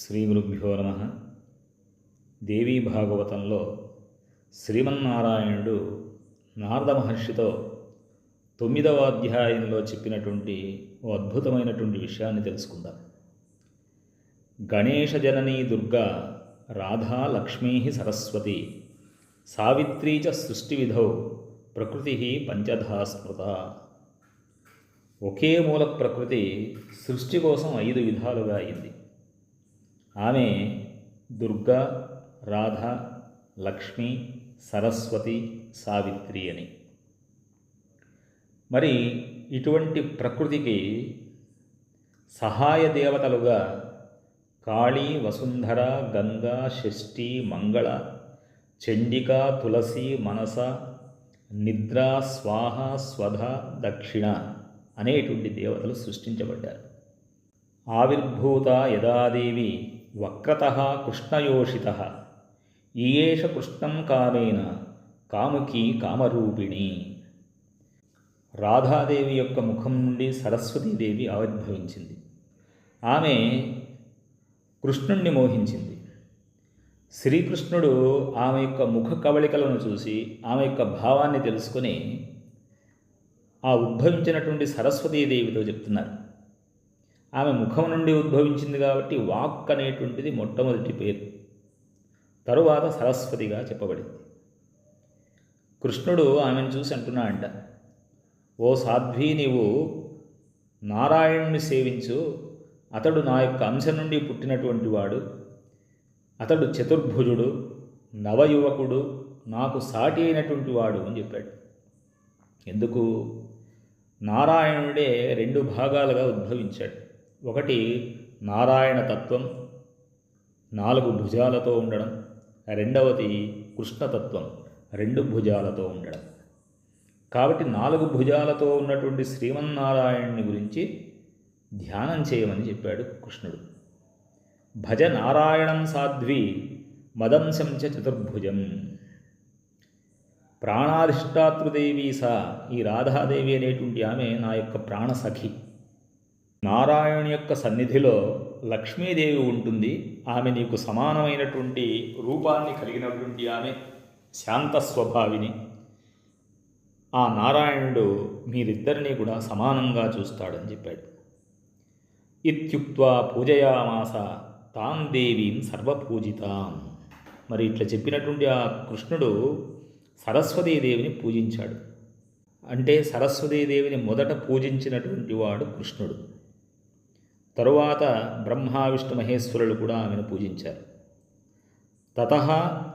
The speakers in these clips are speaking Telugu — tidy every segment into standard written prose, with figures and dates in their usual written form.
శ్రీ గురుభ్యో నమ. దేవీ భాగవతంలో శ్రీమన్నారాయణుడు నారద మహర్షితో 9వ అధ్యాయంలో చెప్పినటువంటి ఓ అద్భుతమైనటువంటి విషయాన్ని తెలుసుకుందాం. గణేశ జననీ దుర్గా రాధా లక్ష్మీ సరస్వతి సావిత్రీ చ సృష్టి విధౌ ప్రకృతి పంచధా స్మృత. ఒకే మూల ప్రకృతి సృష్టి కోసం 5 విధాలుగా అయింది. ఆమె దుర్గా, రాధ, లక్ష్మి, సరస్వతి, సావిత్రి అని. మరి ఇటువంటి ప్రకృతికి సహాయ దేవతలుగా కాళీ, వసుంధర, గంగా, షష్ఠి, మంగళ, చండిక, తులసి, మనస, నిద్ర, స్వాహ, స్వధ, దక్షిణ అనేటువంటి దేవతలు సృష్టించబడ్డారు. ఆవిర్భూత యదాదేవి వక్రతః కృష్ణయోషితః ఈయేష కృష్ణం కామేన కాముకీ కామరూపిణి. రాధాదేవి యొక్క ముఖం నుండి సరస్వతీదేవి ఆవిర్భవించింది. ఆమె కృష్ణుణ్ణి మోహించింది. శ్రీకృష్ణుడు ఆమె యొక్క ముఖ కవళికలను చూసి ఆమె యొక్క భావాన్ని తెలుసుకొని ఆ ఉద్భవించినటువంటి సరస్వతీదేవితో చెప్తున్నారు. ఆమె ముఖం నుండి ఉద్భవించింది కాబట్టి వాక్ అనేటువంటిది మొట్టమొదటి పేరు, తరువాత సరస్వతిగా చెప్పబడింది. కృష్ణుడు ఆమెను చూసి అంటున్నాడంట, ఓ సాధ్వి, నీవు నారాయణుని సేవించు, అతడు నా యొక్క అంశం నుండి పుట్టినటువంటి వాడు, అతడు చతుర్భుజుడు, నవయువకుడు, నాకు సాటి అయినటువంటి వాడు అని చెప్పాడు. ఎందుకు? నారాయణుడే 2 భాగాలుగా ఉద్భవించాడు. ఒకటి నారాయణ తత్వం 4 భుజాలతో ఉండడం, రెండవది కృష్ణతత్వం 2 భుజాలతో ఉండడం. కాబట్టి 4 భుజాలతో ఉన్నటువంటి శ్రీమన్నారాయణుని గురించి ధ్యానం చేయమని చెప్పాడు కృష్ణుడు. భజ నారాయణం సాధ్వి మదంశం చ చతుర్భుజం. ప్రాణాధిష్టాతృదేవి సా, ఈ రాధాదేవి అనేటువంటి ఆమె నా యొక్క ప్రాణసఖి. నారాయణుని యొక్క సన్నిధిలో లక్ష్మీదేవి ఉంటుంది. ఆమె నీకు సమానమైనటువంటి రూపాన్ని కలిగినటువంటి ఆమె శాంత స్వభావిని. ఆ నారాయణుడు మీరిద్దరినీ కూడా సమానంగా చూస్తాడని చెప్పాడు. ఇత్యుక్త్వా పూజయామాస తాం దేవీం సర్వపూజితాం. మరి ఇట్లా చెప్పినటువంటి ఆ కృష్ణుడు సరస్వతీదేవిని పూజించాడు. అంటే సరస్వతీదేవిని మొదట పూజించినటువంటి వాడు కృష్ణుడు. తరువాత బ్రహ్మ విష్ణు మహేశ్వరులు కూడా ఆమెను పూజించారు. తతః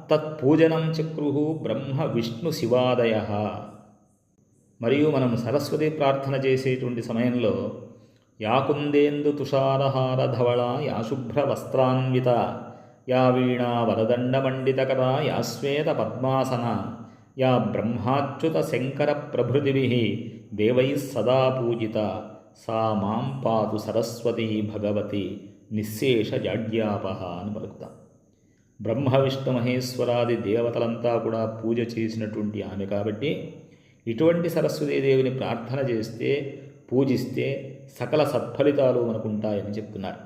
తత్పూజనం చక్రుః బ్రహ్మ విష్ణు శివాదయః. మరియు మనం సరస్వతి ప్రార్థన చేసేటువంటి సమయంలో యా కుందేందు తుషారహార ధవళ, యా శుభ్ర వస్త్రాన్విత, యా వీణా వరదండమండితకర, యా శ్వేత పద్మాసన, యా బ్రహ్మాచ్యుత శంకర ప్రభృతిభిః దేవైః సదా పూజిత, సా మాం పాతు సరస్వతీ భగవతి నిశ్శేష జాడ్యాపహ అని పలుకుతాం. బ్రహ్మ విష్ణు మహేశ్వరాది దేవతలంతా కూడా పూజ చేసినటువంటి ఆమె కాబట్టి ఇటువంటి సరస్వతీదేవిని ప్రార్థన చేస్తే, పూజిస్తే సకల సత్ఫలితాలు మనకుంటాయని చెప్తున్నారు.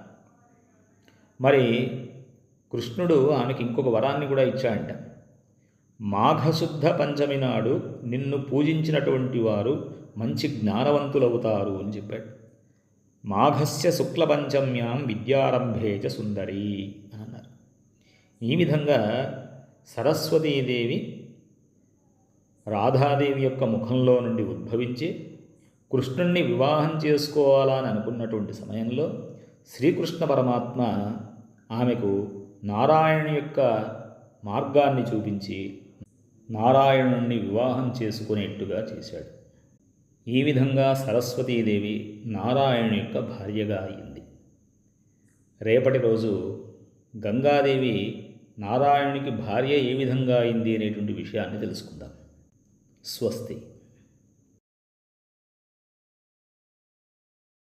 మరి కృష్ణుడు ఆమెకి ఇంకొక వరాన్ని కూడా ఇచ్చాడంట. మాఘశుద్ధ పంచమి నాడు నిన్ను పూజించినటువంటి వారు మంచి జ్ఞానవంతులవుతారు అని చెప్పాడు. మాఘస్య శుక్ల పంచమ్యాం విద్యారంభే చ సుందరి అని అన్నారు. ఈ విధంగా సరస్వతీదేవి రాధాదేవి యొక్క ముఖంలో నుండి ఉద్భవించి కృష్ణుణ్ణి వివాహం చేసుకోవాలని అనుకున్నటువంటి సమయంలో శ్రీకృష్ణ పరమాత్మ ఆమెకు నారాయణుని యొక్క మార్గాన్ని చూపించి నారాయణుణ్ణి వివాహం చేసుకునేట్టుగా చేశాడు. ఈ విధంగా సరస్వతీదేవి నారాయణుని యొక్క భార్యగా అయింది. రేపటి రోజు గంగాదేవి నారాయణునికి భార్య ఏ విధంగా అయింది అనేటువంటి విషయాన్ని తెలుసుకుందాం. స్వస్తి.